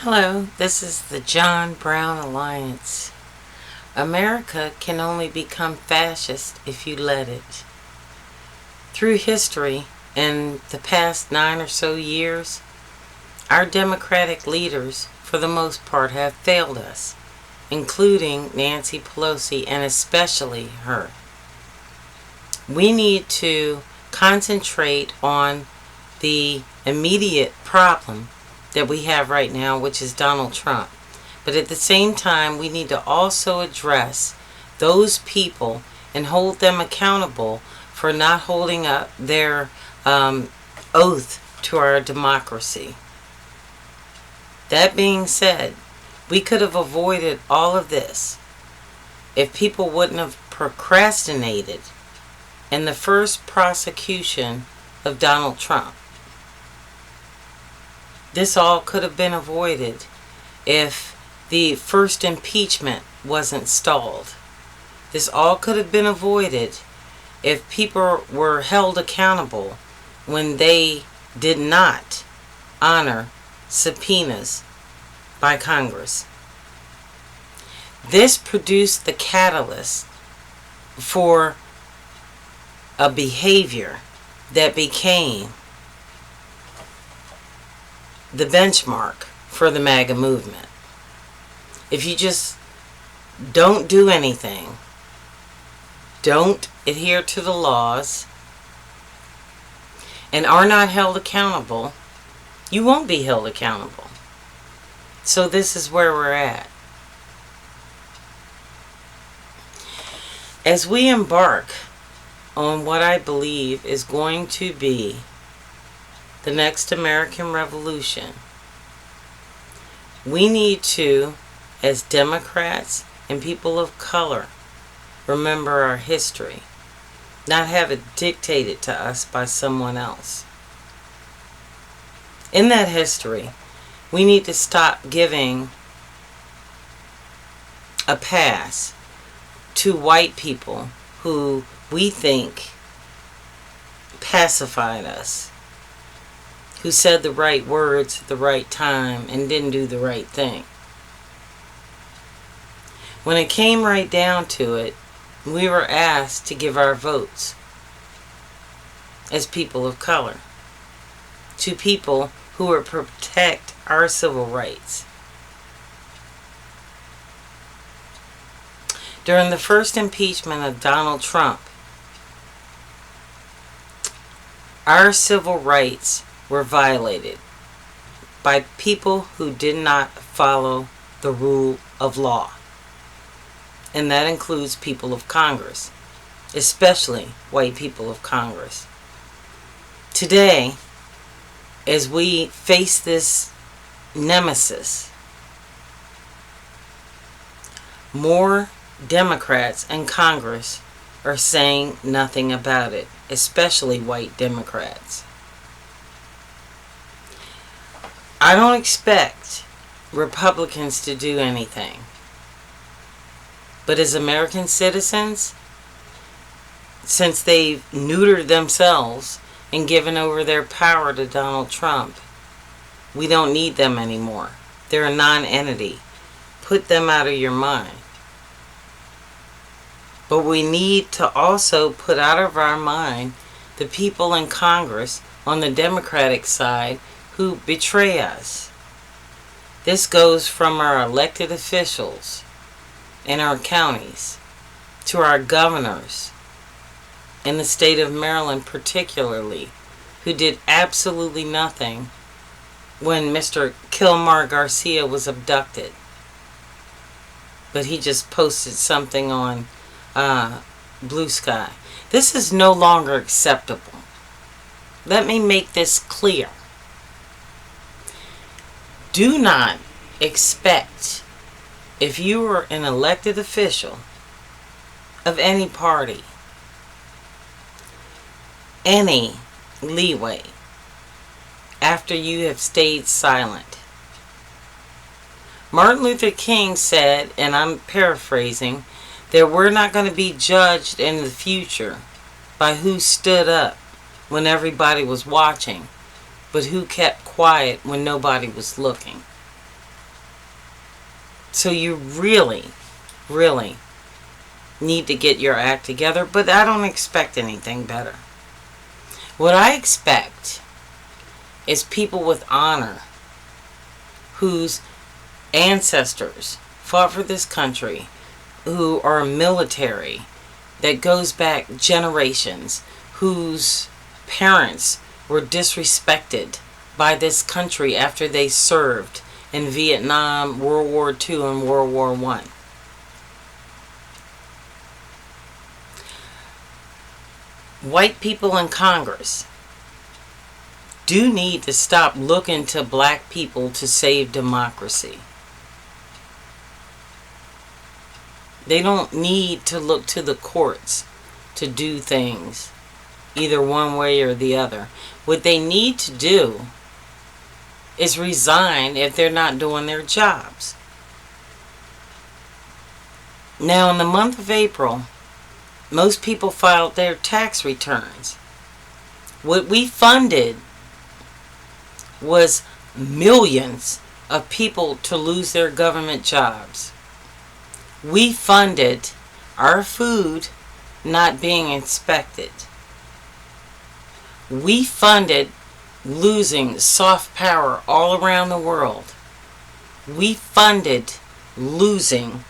Hello, this is the John Brown Alliance. America can only become fascist if you let it. Through history, in the past 9 or so years, our democratic leaders, for the most part, have failed us, including Nancy Pelosi and especially her. We need to concentrate on the immediate problem that we have right now, which is Donald Trump. But at the same time, we need to also address those people and hold them accountable for not holding up their oath to our democracy. That being said, we could have avoided all of this if people wouldn't have procrastinated in the first prosecution of Donald Trump. This all could have been avoided if the first impeachment wasn't stalled. This all could have been avoided if people were held accountable when they did not honor subpoenas by Congress. This produced the catalyst for a behavior that became the benchmark for the MAGA movement. If you just don't do anything, don't adhere to the laws, and are not held accountable, you won't be held accountable. So this is where we're at. As we embark on what I believe is going to be the next American Revolution, we need to, as Democrats and people of color, remember our history, not have it dictated to us by someone else. In that history, we need to stop giving a pass to white people who we think pacified us, who said the right words at the right time and didn't do the right thing. When it came right down to it, we were asked to give our votes as people of color to people who would protect our civil rights. During the first impeachment of Donald Trump, our civil rights were violated by people who did not follow the rule of law. And that includes people of Congress, especially white people of Congress. Today, as we face this nemesis, more Democrats in Congress are saying nothing about it, especially white Democrats. I don't expect Republicans to do anything. But as American citizens, since they've neutered themselves and given over their power to Donald Trump, we don't need them anymore. They're a non-entity. Put them out of your mind. But we need to also put out of our mind the people in Congress on the Democratic side who betray us. This goes from our elected officials in our counties to our governors in the state of Maryland particularly, who did absolutely nothing when Mr. Kilmar Garcia was abducted. But he just posted something on Blue Sky. This is no longer acceptable. Let me make this clear. Do not expect, if you are an elected official of any party, any leeway after you have stayed silent. Martin Luther King said, and I'm paraphrasing, that we're not going to be judged in the future by who stood up when everybody was watching, but who kept quiet when nobody was looking. So you really, really need to get your act together, but I don't expect anything better. What I expect is people with honor whose ancestors fought for this country, who are military, that goes back generations, whose parents were disrespected by this country after they served in Vietnam, World War II, and World War I. White people in Congress do need to stop looking to black people to save democracy. They don't need to look to the courts to do things, either one way or the other. What they need to do is resign if they're not doing their jobs. Now, in the month of April, most people filed their tax returns. What we funded was millions of people to lose their government jobs. We funded our food not being inspected. We funded losing soft power all around the world. We funded losing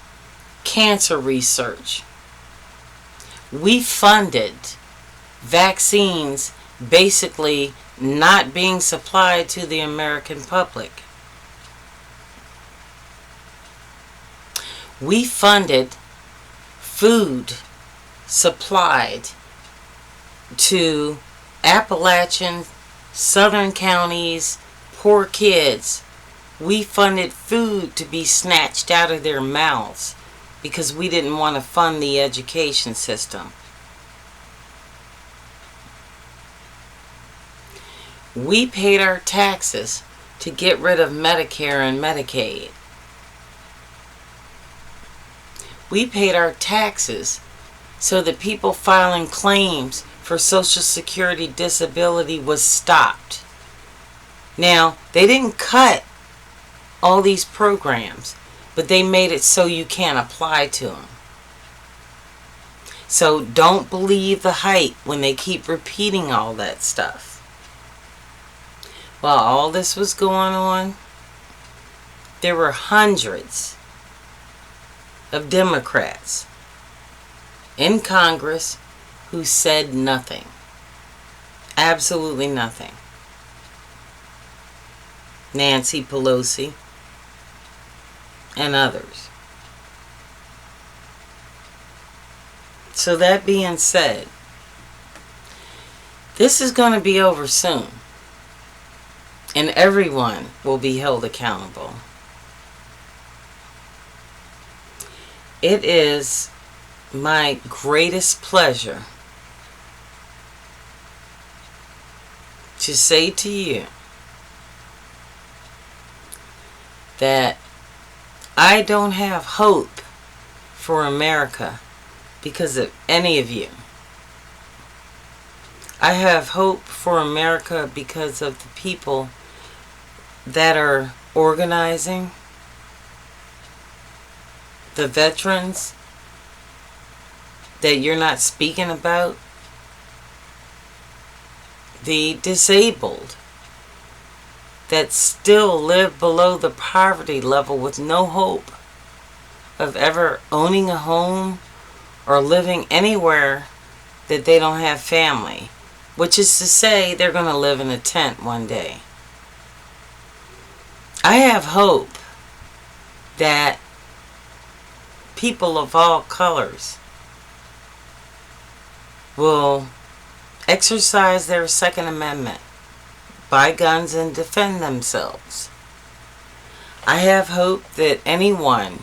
cancer research. We funded vaccines basically not being supplied to the American public. We funded food supplied to Appalachian, southern counties, poor kids. We funded food to be snatched out of their mouths because we didn't want to fund the education system. We paid our taxes to get rid of Medicare and Medicaid. We paid our taxes so that people filing claims for Social Security disability was stopped. Now, they didn't cut all these programs, but they made it so you can't apply to them. So don't believe the hype when they keep repeating all that stuff. While all this was going on, there were hundreds of Democrats in Congress who said nothing. Absolutely nothing. Nancy Pelosi and others. So that being said, this is going to be over soon, and everyone will be held accountable. It is my greatest pleasure to say to you that I don't have hope for America because of any of you. I have hope for America because of the people that are organizing, the veterans that you're not speaking about, the disabled that still live below the poverty level with no hope of ever owning a home or living anywhere that they don't have family, which is to say they're going to live in a tent one day. I have hope that people of all colors will exercise their Second Amendment, buy guns and defend themselves. I have hope that anyone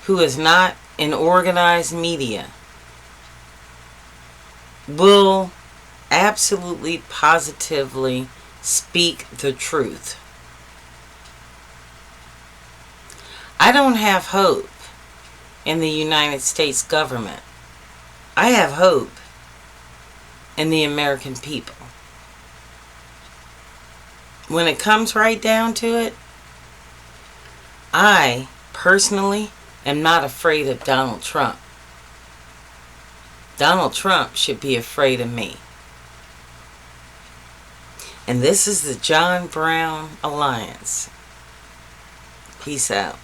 who is not in organized media will absolutely positively speak the truth. I don't have hope in the United States government. I have hope in the American people. When it comes right down to it, I, personally, am not afraid of Donald Trump. Donald Trump should be afraid of me. And this is the John Brown Alliance. Peace out.